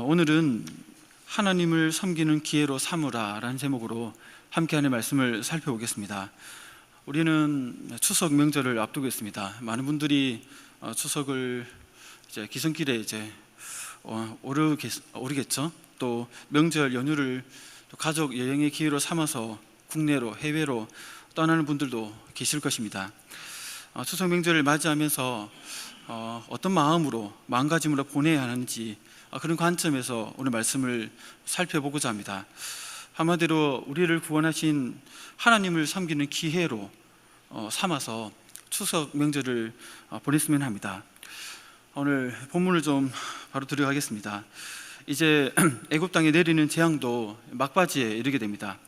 오늘은 하나님을 섬기는 기회로 삼으라 라는 제목으로 함께하는 말씀을 살펴보겠습니다. 우리는 추석 명절을 앞두고 있습니다. 많은 분들이 추석을 이제 기성길에 오르겠죠. 또 명절 연휴를 가족 여행의 기회로 삼아서 국내로 해외로 떠나는 분들도 계실 것입니다. 추석 명절을 맞이하면서 어떤 마음가짐으로 보내야 하는지 그런 관점에서 오늘 말씀을 살펴보고자 합니다. 한마디로 우리를 구원하신 하나님을 섬기는 기회로 삼아서 추석 명절을 보냈으면 합니다. 오늘 본문을 좀 바로 들어가겠습니다. 이제 애굽 땅에 내리는 재앙도 막바지에 이르게 됩니다.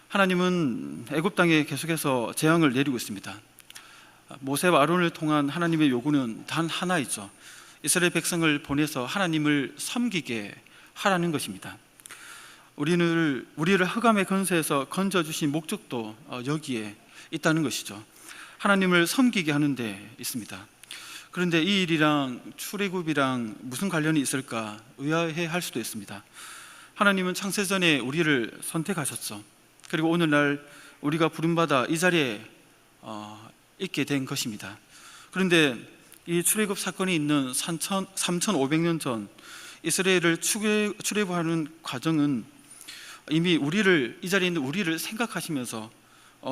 하나님은 애굽 땅에 계속해서 재앙을 내리고 있습니다. 모세와 아론을 통한 하나님의 요구는 단 하나이죠. 이스라엘 백성을 보내서 하나님을 섬기게 하라는 것입니다. 우리를 흑암의 권세에서 건져주신 목적도 여기에 있다는 것이죠. 하나님을 섬기게 하는 데 있습니다. 그런데 이 일이랑 출애굽이랑 무슨 관련이 있을까 의아해할 수도 있습니다. 하나님은 창세전에 우리를 선택하셨죠. 그리고 오늘날 우리가 부름받아 이 자리에 있게 된 것입니다. 그런데 이 출애굽 사건이 있는 3,500년 전 이스라엘을 출애굽하는 과정은 이미 이 자리에 있는 우리를 생각하시면서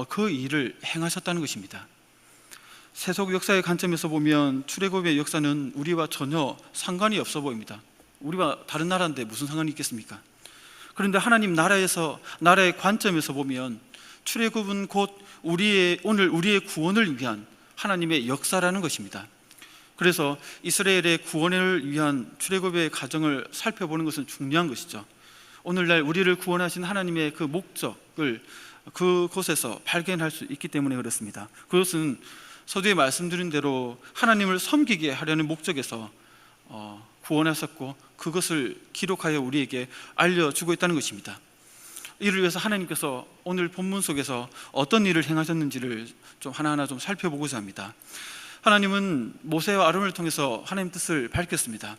그 일을 행하셨다는 것입니다. 세속 역사의 관점에서 보면 출애굽의 역사는 우리와 전혀 상관이 없어 보입니다. 우리와 다른 나라인데 무슨 상관이 있겠습니까? 그런데 하나님 나라의 관점에서 보면 출애굽은 곧 오늘 우리의 구원을 위한 하나님의 역사라는 것입니다. 그래서 이스라엘의 구원을 위한 출애굽의 과정을 살펴보는 것은 중요한 것이죠. 오늘날 우리를 구원하신 하나님의 그 목적을 그곳에서 발견할 수 있기 때문에 그렇습니다. 그것은 서두에 말씀드린 대로 하나님을 섬기게 하려는 목적에서 구원하셨고 그것을 기록하여 우리에게 알려주고 있다는 것입니다. 이를 위해서 하나님께서 오늘 본문 속에서 어떤 일을 행하셨는지를 좀 하나하나 좀 살펴보고자 합니다. 하나님은 모세와 아론을 통해서 하나님 뜻을 밝혔습니다.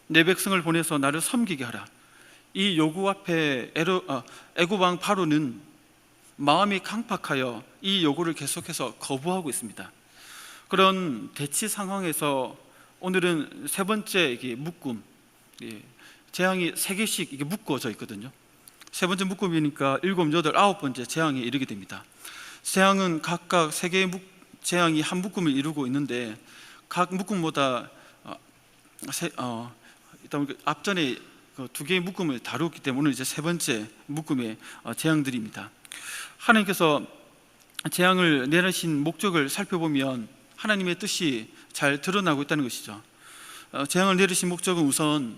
내 백성을 보내서 나를 섬기게 하라. 이 요구 앞에 애굽 왕 바로는 마음이 강팍하여 이 요구를 계속해서 거부하고 있습니다. 그런 대치 상황에서 오늘은 세 번째 묶음, 재앙이 3개씩 이게 묶어져 있거든요. 세 번째 묶음이니까 7, 8, 9번째 재앙에 이르게 됩니다. 재앙은 각각 3개의 재앙이 한 묶음을 이루고 있는데 각 묶음보다 앞전에 2개의 묶음을 다루었기 때문에 오늘 이제 세 번째 묶음의 재앙들입니다. 하나님께서 재앙을 내리신 목적을 살펴보면 하나님의 뜻이 잘 드러나고 있다는 것이죠. 재앙을 내리신 목적은 우선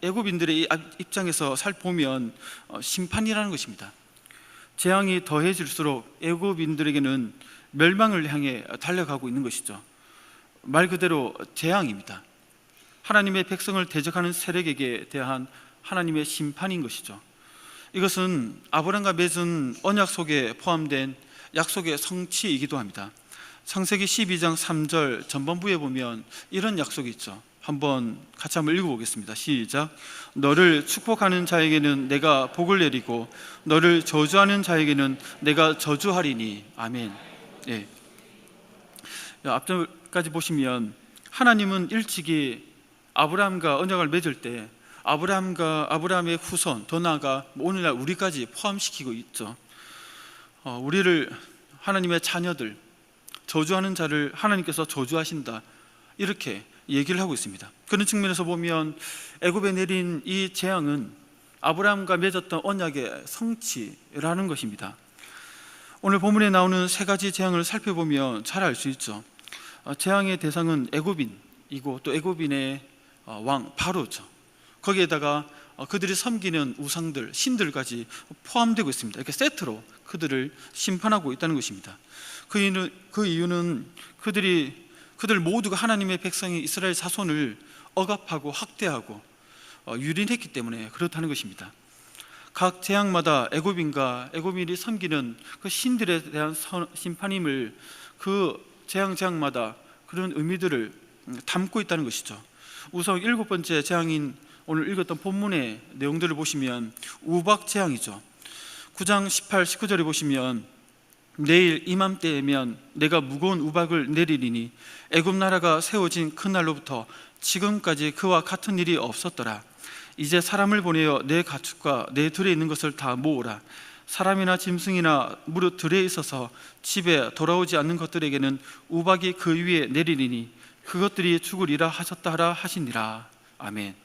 애굽인들의 입장에서 살펴보면 심판이라는 것입니다. 재앙이 더해질수록 애굽인들에게는 멸망을 향해 달려가고 있는 것이죠. 말 그대로 재앙입니다. 하나님의 백성을 대적하는 세력에게 대한 하나님의 심판인 것이죠. 이것은 아브라함과 맺은 언약 속에 포함된 약속의 성취이기도 합니다. 창세기 12장 3절 전반부에 보면 이런 약속이 있죠. 같이 한번 읽어보겠습니다. 시작. 너를 축복하는 자에게는 내가 복을 내리고 너를 저주하는 자에게는 내가 저주하리니. 아멘. 예. 앞전까지 보시면 하나님은 일찍이 아브라함과 언약을 맺을 때 아브라함의 후손, 더 나아가 오늘날 우리까지 포함시키고 있죠. 우리를 하나님의 자녀들, 저주하는 자를 하나님께서 저주하신다, 이렇게 얘기를 하고 있습니다. 그런 측면에서 보면 애굽에 내린 이 재앙은 아브라함과 맺었던 언약의 성취라는 것입니다. 오늘 본문에 나오는 3가지 재앙을 살펴보면 잘 알 수 있죠. 재앙의 대상은 애굽인이고 또 애굽인의 왕 바로죠. 거기에다가 그들이 섬기는 우상들, 신들까지 포함되고 있습니다. 이렇게 세트로 그들을 심판하고 있다는 것입니다. 그 이유는 그들 모두가 하나님의 백성인 이스라엘 자손을 억압하고 학대하고 유린했기 때문에 그렇다는 것입니다. 각 재앙마다 애굽인이 섬기는 그 신들에 대한 심판임을 그 재앙마다 그런 의미들을 담고 있다는 것이죠. 우선 7번째 재앙인 오늘 읽었던 본문의 내용들을 보시면 우박 재앙이죠. 9장 18, 19절에 보시면 내일 이맘때면 내가 무거운 우박을 내리리니 애굽 나라가 세워진 그날로부터 지금까지 그와 같은 일이 없었더라. 이제 사람을 보내어 내 가축과 내 들에 있는 것을 다 모으라. 사람이나 짐승이나 무릇 들에 있어서 집에 돌아오지 않는 것들에게는 우박이 그 위에 내리리니 그것들이 죽으리라 하셨다 하라 하시니라. 아멘.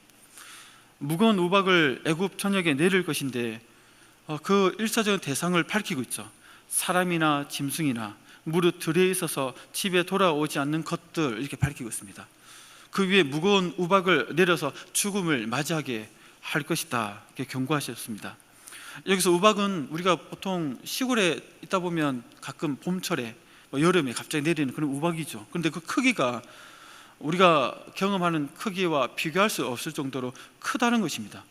무거운 우박을 애굽 전역에 내릴 것인데 그 일차적인 대상을 밝히고 있죠. 사람이나 짐승이나 무릇 들에 있어서 집에 돌아오지 않는 것들, 이렇게 밝히고 있습니다. 그 위에 무거운 우박을 내려서 죽음을 맞이하게 할 것이다, 이렇게 경고하셨습니다. 여기서 우박은 우리가 보통 시골에 있다 보면 가끔 봄철에 여름에 갑자기 내리는 그런 우박이죠. 그런데 그 크기가 우리가 경험하는 크기와 비교할 수 없을 정도로 크다는 것입니다.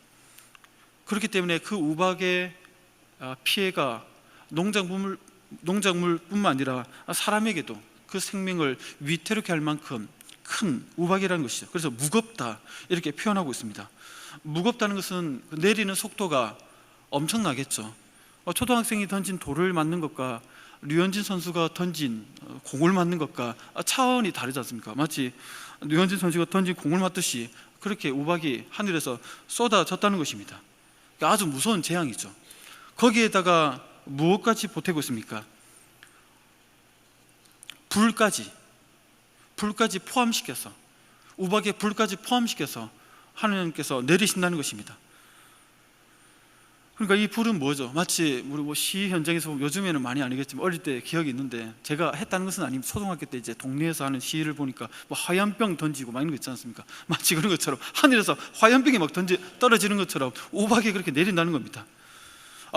그렇기 때문에 그 우박의 피해가 농작물뿐만 아니라 사람에게도 그 생명을 위태롭게 할 만큼 큰 우박이라는 것이죠. 그래서 무겁다, 이렇게 표현하고 있습니다. 무겁다는 것은 내리는 속도가 엄청나겠죠. 초등학생이 던진 돌을 맞는 것과 류현진 선수가 던진 공을 맞는 것과 차원이 다르지 않습니까? 마치 류현진 선수가 던진 공을 맞듯이 그렇게 우박이 하늘에서 쏟아졌다는 것입니다. 아주 무서운 재앙이죠. 거기에다가 무엇까지 보태고 있습니까? 불까지 포함시켜서, 우박에 불까지 포함시켜서 하나님께서 내리신다는 것입니다. 그러니까 이 불은 뭐죠? 마치 우리 시 현장에서 요즘에는 많이 아니겠지만 어릴 때 기억이 있는데, 제가 했다는 것은 아니면 초등학교 때 이제 동네에서 하는 시를 보니까 화염병 던지고 막 이런 거 있지 않습니까? 마치 그런 것처럼 하늘에서 화염병이 막 떨어지는 것처럼 우박이 그렇게 내린다는 겁니다.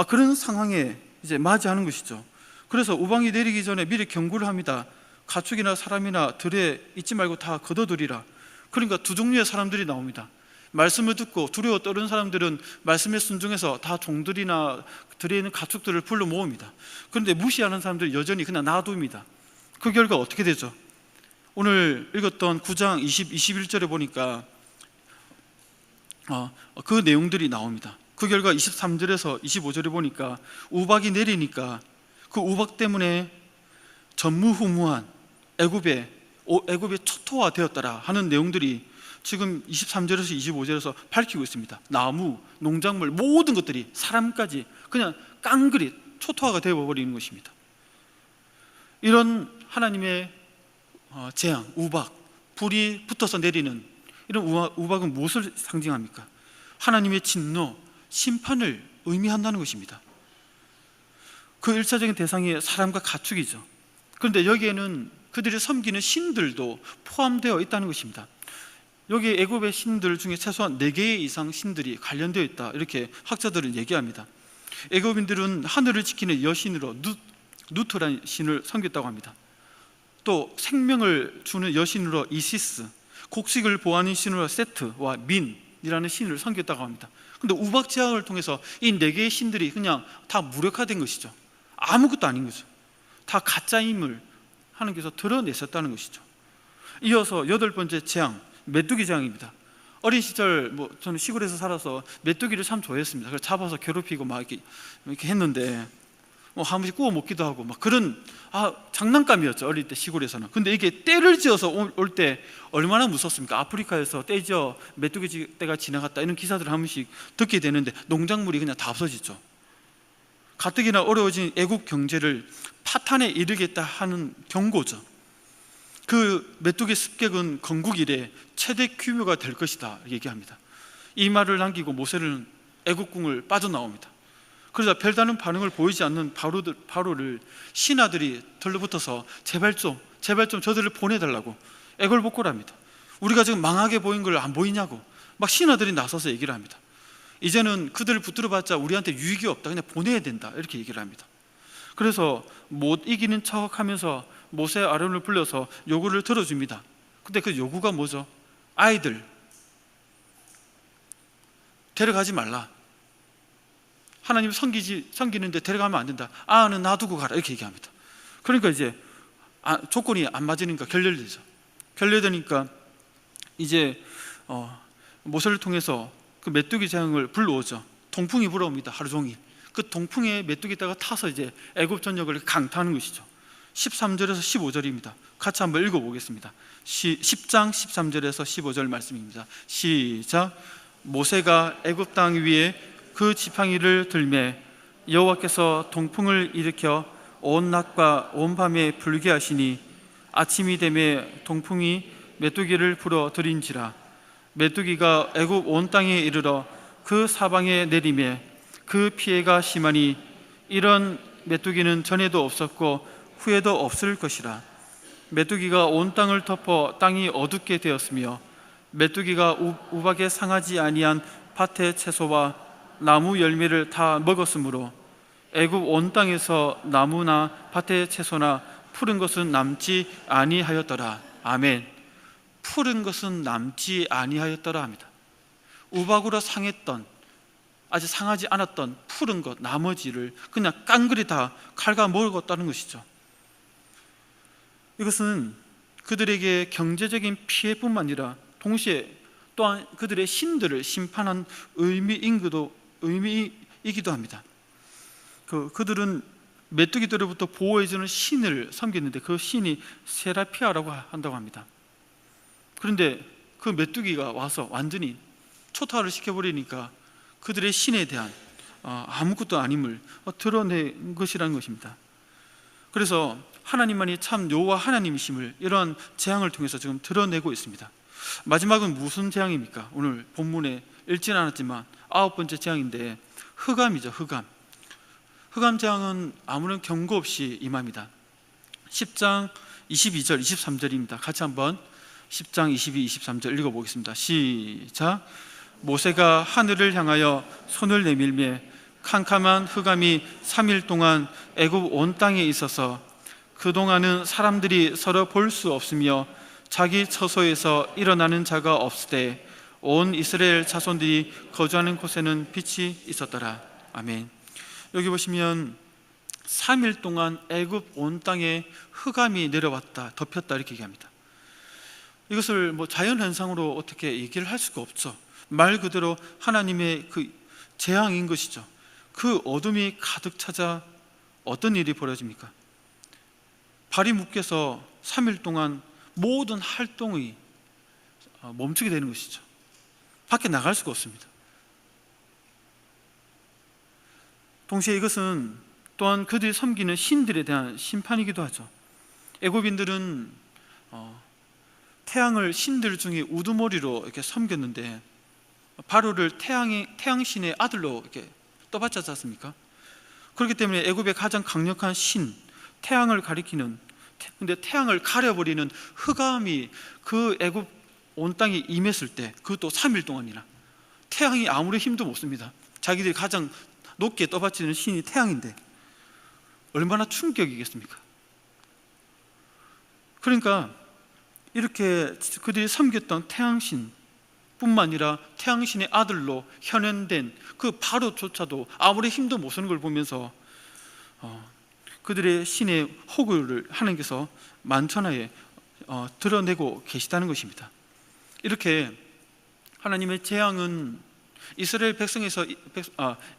그런 상황에 이제 맞이하는 것이죠. 그래서 우박이 내리기 전에 미리 경고를 합니다. 가축이나 사람이나 들에 있지 말고 다 걷어두리라. 그러니까 두 종류의 사람들이 나옵니다. 말씀을 듣고 두려워 떠는 사람들은 말씀에 순종해서 다 종들이나 들에 있는 가축들을 불러 모읍니다. 그런데 무시하는 사람들은 여전히 그냥 놔둡니다. 그 결과 어떻게 되죠? 오늘 읽었던 9장 20, 21절에 보니까 그 내용들이 나옵니다. 그 결과 23절에서 25절에 보니까 우박이 내리니까 그 우박 때문에 전무후무한 애굽의 초토화되었더라 하는 내용들이 지금 23절에서 25절에서 밝히고 있습니다. 나무, 농작물, 모든 것들이, 사람까지 그냥 깡그리 초토화가 되어버리는 것입니다. 이런 하나님의 재앙, 우박, 불이 붙어서 내리는 이런 우박은 무엇을 상징합니까? 하나님의 진노, 심판을 의미한다는 것입니다. 그 일차적인 대상이 사람과 가축이죠. 그런데 여기에는 그들이 섬기는 신들도 포함되어 있다는 것입니다. 여기 애굽의 신들 중에 최소한 4개 이상 신들이 관련되어 있다, 이렇게 학자들은 얘기합니다. 애굽인들은 하늘을 지키는 여신으로 누트라는 신을 섬겼다고 합니다. 또 생명을 주는 여신으로 이시스, 곡식을 보호하는 신으로 세트와 민이라는 신을 섬겼다고 합니다. 그런데 우박 재앙을 통해서 이 4개의 신들이 그냥 다 무력화된 것이죠. 아무것도 아닌 거죠. 다 가짜임을 하나님께서 드러내셨다는 것이죠. 이어서 8번째 재앙, 메뚜기 재앙입니다. 어린 시절 저는 시골에서 살아서 메뚜기를 참 좋아했습니다. 그래서 잡아서 괴롭히고 막 이렇게 했는데 한 번씩 구워 먹기도 하고 막 그런 장난감이었죠, 어릴 때 시골에서는. 근데 이게 때를 지어서 올 때 얼마나 무섭습니까? 아프리카에서 때지어 메뚜기 떼가 지나갔다, 이런 기사들을 한 번씩 듣게 되는데 농작물이 그냥 다 없어지죠. 가뜩이나 어려워진 애국 경제를 파탄에 이르겠다 하는 경고죠. 그 메뚜기 습격은 건국 이래 최대 규모가 될 것이다 얘기합니다. 이 말을 남기고 모세는 애국궁을 빠져나옵니다. 그러자 별다른 반응을 보이지 않는 바로를 신하들이 들러붙어서 제발 좀 저들을 보내달라고 애걸복걸합니다. 우리가 지금 망하게 보인 걸 안 보이냐고 막 신하들이 나서서 얘기를 합니다. 이제는 그들을 붙들어봤자 우리한테 유익이 없다, 그냥 보내야 된다, 이렇게 얘기를 합니다. 그래서 못 이기는 척하면서 모세 아론을 불러서 요구를 들어줍니다. 근데 그 요구가 뭐죠? 아이들 데려가지 말라. 하나님 섬기는데 데려가면 안 된다. 아는 놔두고 가라, 이렇게 얘기합니다. 그러니까 이제 조건이 안 맞으니까 결렬되죠. 결렬되니까 이제 모세를 통해서 그 메뚜기 재앙을 불러오죠. 동풍이 불어옵니다. 하루 종일. 그 동풍에 메뚜기떼가 타서 이제 애굽 전역을 강타하는 것이죠. 13절에서 15절입니다. 같이 한번 읽어보겠습니다. 10장 13절에서 15절 말씀입니다. 시작. 모세가 애굽 땅 위에 그 지팡이를 들매 여호와께서 동풍을 일으켜 온 낮과 온 밤에 불게 하시니 아침이 되매 동풍이 메뚜기를 불어 들인지라. 메뚜기가 애굽 온 땅에 이르러 그 사방에 내리매 그 피해가 심하니 이런 메뚜기는 전에도 없었고 후에도 없을 것이라. 메뚜기가 온 땅을 덮어 땅이 어둡게 되었으며 메뚜기가 우박에 상하지 아니한 밭의 채소와 나무 열매를 다 먹었으므로 애굽 온 땅에서 나무나 밭의 채소나 푸른 것은 남지 아니하였더라. 아멘. 푸른 것은 남지 아니하였더라 합니다. 우박으로 상했던, 아직 상하지 않았던 푸른 것 나머지를 그냥 깡그리 다 칼과 먹었다는 것이죠. 이것은 그들에게 경제적인 피해뿐만 아니라 동시에 또한 그들의 신들을 심판한 의미이기도 합니다. 그들은 메뚜기들로부터 보호해주는 신을 섬겼는데 그 신이 세라피아라고 한다고 합니다. 그런데 그 메뚜기가 와서 완전히 초토화를 시켜버리니까 그들의 신에 대한 아무것도 아님을 드러낸 것이라는 것입니다. 그래서 하나님만이 참 여호와 하나님이심을 이러한 재앙을 통해서 지금 드러내고 있습니다. 마지막은 무슨 재앙입니까? 오늘 본문에 읽지는 않았지만 9번째 재앙인데 흑암이죠. 흑암 재앙은 아무런 경고 없이 임합니다. 10장 22절 23절입니다. 같이 한번 10장 22, 23절 읽어보겠습니다. 시작. 모세가 하늘을 향하여 손을 내밀매 캄캄한 흑암이 3일 동안 애굽 온 땅에 있어서 그동안은 사람들이 서로 볼 수 없으며 자기 처소에서 일어나는 자가 없으되 온 이스라엘 자손들이 거주하는 곳에는 빛이 있었더라. 아멘. 여기 보시면 3일 동안 애굽 온 땅에 흑암이 내려왔다, 덮였다 이렇게 얘기합니다. 이것을 자연현상으로 어떻게 얘기를 할 수가 없죠. 말 그대로 하나님의 그 재앙인 것이죠. 그 어둠이 가득 찾아 어떤 일이 벌어집니까? 발이 묶여서 3일 동안 모든 활동이 멈추게 되는 것이죠. 밖에 나갈 수가 없습니다. 동시에 이것은 또한 그들이 섬기는 신들에 대한 심판이기도 하죠. 애굽인들은 태양을 신들 중에 우두머리로 이렇게 섬겼는데 바로를 태양신의 아들로 이렇게 떠받지 않습니까? 그렇기 때문에 애굽의 가장 강력한 신, 태양을 가리키는, 근데 태양을 가려버리는 흑암이 그 애굽 온 땅에 임했을 때, 그것도 3일 동안이나 태양이 아무리 힘도 못 씁니다. 자기들이 가장 높게 떠받치는 신이 태양인데 얼마나 충격이겠습니까? 그러니까 이렇게 그들이 섬겼던 태양신 뿐만 아니라 태양신의 아들로 현현된 그 바로조차도 아무리 힘도 못 쓰는 걸 보면서 그들의 신의 호구를 하나님께서 만천하에 드러내고 계시다는 것입니다. 이렇게 하나님의 재앙은 이스라엘 백성에서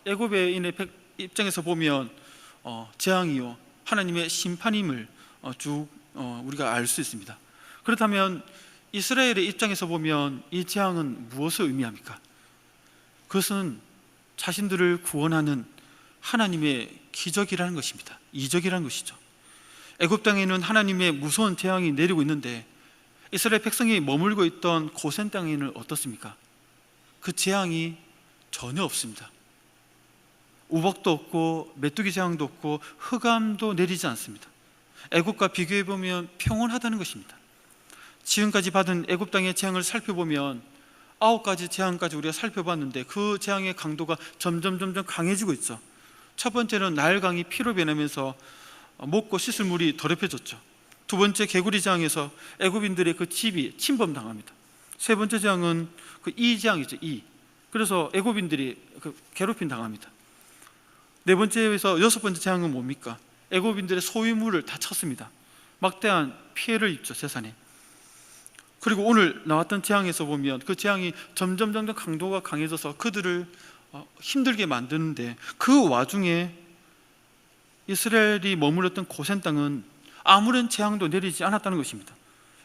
애굽인의 입장에서 보면 재앙이요 하나님의 심판임을 쭉 우리가 알 수 있습니다. 그렇다면 이스라엘의 입장에서 보면 이 재앙은 무엇을 의미합니까? 그것은 자신들을 구원하는 하나님의 기적이라는 것입니다. 이적이라는 것이죠. 애굽 땅에는 하나님의 무서운 재앙이 내리고 있는데 이스라엘 백성이 머물고 있던 고센 땅에는 어떻습니까? 그 재앙이 전혀 없습니다. 우박도 없고 메뚜기 재앙도 없고 흑암도 내리지 않습니다. 애굽과 비교해 보면 평온하다는 것입니다. 지금까지 받은 애굽 땅의 재앙을 살펴보면 9가지 재앙까지 우리가 살펴봤는데 그 재앙의 강도가 점점 강해지고 있죠. 첫 번째는 나일강이 피로 변하면서 먹고 씻을 물이 더럽혀졌죠. 두 번째 개구리 재앙에서 애굽인들의 그 집이 침범당합니다. 세 번째 재앙은 그 이 재앙이죠. 그래서 애굽인들이 그 괴롭힘 당합니다. 네 번째에서 여섯 번째 재앙은 뭡니까? 애굽인들의 소유물을 다 쳤습니다. 막대한 피해를 입죠. 재산에. 그리고 오늘 나왔던 재앙에서 보면 그 재앙이 점점 강도가 강해져서 그들을 힘들게 만드는데, 그 와중에 이스라엘이 머물렀던 고센 땅은 아무런 재앙도 내리지 않았다는 것입니다.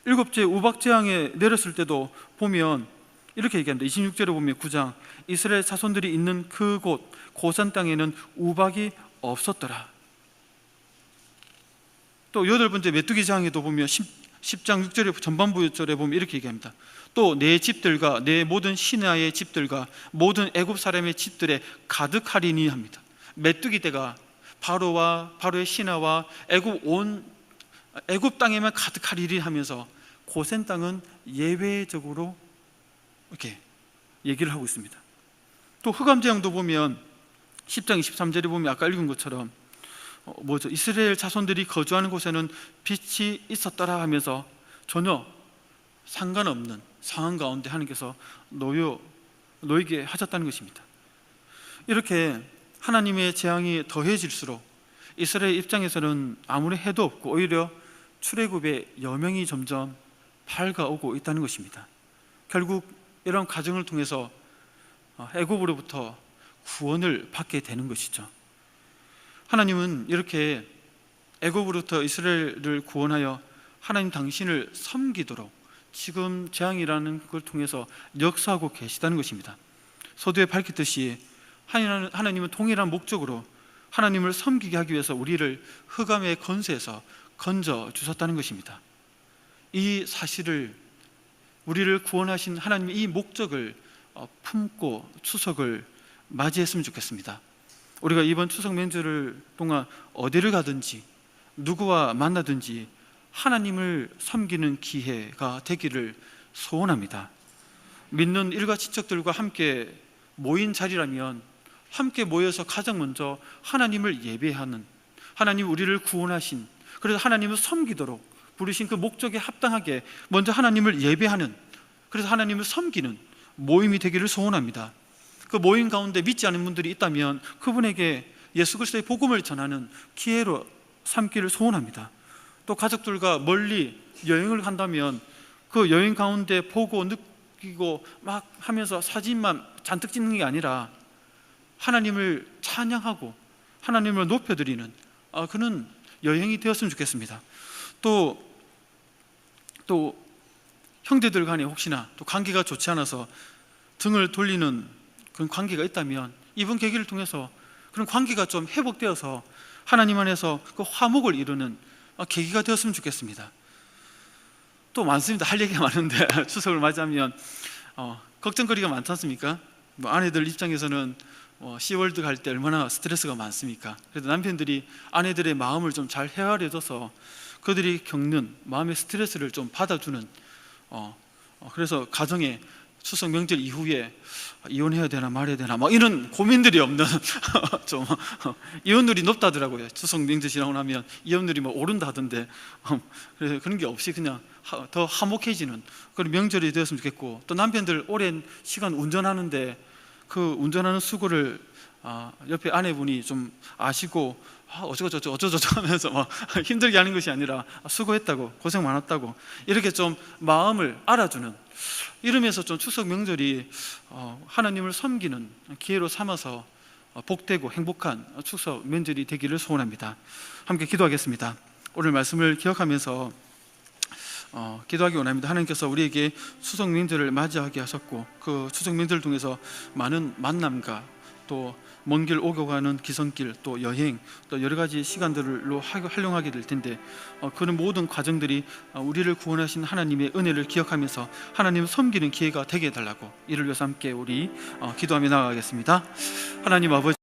7째 우박 재앙에 내렸을 때도 보면 이렇게 얘기합니다. 26절에 보면 9장, 이스라엘 자손들이 있는 그곳 고센 땅에는 우박이 없었더라. 또 8번째 메뚜기 재앙에도 보면 10장 6절에 전반부절에 보면 이렇게 얘기합니다. 또 내 집들과 내 모든 신하의 집들과 모든 애굽 사람의 집들에 가득하리니 합니다. 메뚜기 떼가 바로의 신하와 애굽 땅에만 가득하리니 하면서 고센 땅은 예외적으로 이렇게 얘기를 하고 있습니다. 또 흑암 재앙도 보면 10장 23절에 보면 아까 읽은 것처럼 이스라엘 자손들이 거주하는 곳에는 빛이 있었더라 하면서 전혀 상관없는 상황 가운데 하나님께서 놓이게 하셨다는 것입니다. 이렇게 하나님의 재앙이 더해질수록 이스라엘 입장에서는 아무리 해도 없고 오히려 출애굽의 여명이 점점 밝아오고 있다는 것입니다. 결국 이런 과정을 통해서 애굽으로부터 구원을 받게 되는 것이죠. 하나님은 이렇게 애굽으로부터 이스라엘을 구원하여 하나님 당신을 섬기도록 지금 재앙이라는 걸 통해서 역사하고 계시다는 것입니다. 서두에 밝혔듯이 하나님은 동일한 목적으로 하나님을 섬기게 하기 위해서 우리를 흑암의 권세에서 건져 주셨다는 것입니다. 이 사실을, 우리를 구원하신 하나님의 이 목적을 품고 추석을 맞이했으면 좋겠습니다. 우리가 이번 추석 명절 동안 어디를 가든지 누구와 만나든지 하나님을 섬기는 기회가 되기를 소원합니다. 믿는 일가 친척들과 함께 모인 자리라면 함께 모여서 가장 먼저 하나님을 예배하는, 하나님 우리를 구원하신, 그래서 하나님을 섬기도록 부르신 그 목적에 합당하게 먼저 하나님을 예배하는, 그래서 하나님을 섬기는 모임이 되기를 소원합니다. 그 모임 가운데 믿지 않은 분들이 있다면 그분에게 예수 그리스도의 복음을 전하는 기회로 삼기를 소원합니다. 또 가족들과 멀리 여행을 간다면 그 여행 가운데 보고 느끼고 막 하면서 사진만 잔뜩 찍는 게 아니라 하나님을 찬양하고 하나님을 높여드리는 그런 여행이 되었으면 좋겠습니다. 또 형제들 간에 혹시나 또 관계가 좋지 않아서 등을 돌리는 그런 관계가 있다면 이번 계기를 통해서 그런 관계가 좀 회복되어서 하나님 안에서 그 화목을 이루는 계기가 되었으면 좋겠습니다. 또 많습니다. 할 얘기가 많은데 추석을 맞이하면 걱정거리가 많지 않습니까? 아내들 입장에서는 시월드 갈 때 얼마나 스트레스가 많습니까? 그래도 남편들이 아내들의 마음을 좀 잘 헤아려줘서 그들이 겪는 마음의 스트레스를 좀 받아주는, 그래서 가정에 추석 명절 이후에 이혼해야 되나 말해야 되나 이런 고민들이 없는 좀 이혼율이 높다더라고요. 추석 명절 지나고 나면 이혼율이 오른다 하던데 그래서 그런 게 없이 그냥 더 화목해지는 그런 명절이 되었으면 좋겠고, 또 남편들 오랜 시간 운전하는데 그 운전하는 수고를 옆에 아내분이 좀 아시고 어쩌고저쩌고 하면서 힘들게 하는 것이 아니라 수고했다고, 고생 많았다고 이렇게 좀 마음을 알아주는, 이러면서 좀 추석 명절이 하나님을 섬기는 기회로 삼아서 복되고 행복한 추석 명절이 되기를 소원합니다. 함께 기도하겠습니다. 오늘 말씀을 기억하면서 기도하기 원합니다. 하나님께서 우리에게 추석 명절을 맞이하게 하셨고 그 추석 명절을 통해서 많은 만남과 또 먼 길 오고 가는 기선길, 또 여행, 또 여러 가지 시간들로 활용하게 될 텐데 그런 모든 과정들이 우리를 구원하신 하나님의 은혜를 기억하면서 하나님을 섬기는 기회가 되게 해달라고, 이를 위해서 함께 우리 기도하며 나아가겠습니다. 하나님 아버지,